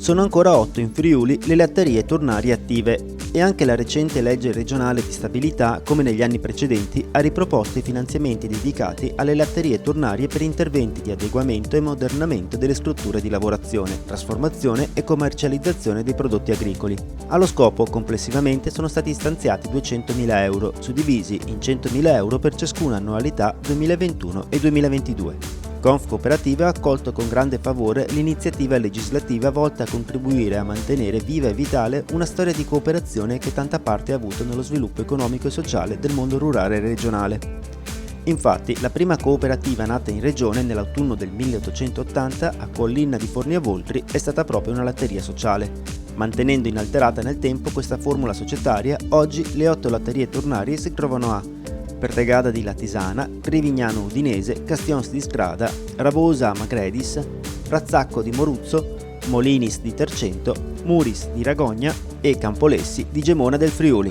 Sono ancora 8 in Friuli le latterie tornarie attive e anche la recente legge regionale di stabilità, come negli anni precedenti, ha riproposto i finanziamenti dedicati alle latterie tornarie per interventi di adeguamento e ammodernamento delle strutture di lavorazione, trasformazione e commercializzazione dei prodotti agricoli. Allo scopo, complessivamente sono stati stanziati 200.000 euro, suddivisi in 100.000 euro per ciascuna annualità 2021 e 2022. Confcooperative ha accolto con grande favore l'iniziativa legislativa volta a contribuire a mantenere viva e vitale una storia di cooperazione che tanta parte ha avuto nello sviluppo economico e sociale del mondo rurale e regionale. Infatti, la prima cooperativa nata in regione nell'autunno del 1880 a Collinna di Forniavoltri è stata proprio una latteria sociale. Mantenendo inalterata nel tempo questa formula societaria, oggi le 8 latterie tornarie si trovano a Pertegada di Latisana, Rivignano Udinese, Castions di Strada, Rabosa Magredis, Razzacco di Moruzzo, Molinis di Tercento, Muris di Ragogna e Campolessi di Gemona del Friuli.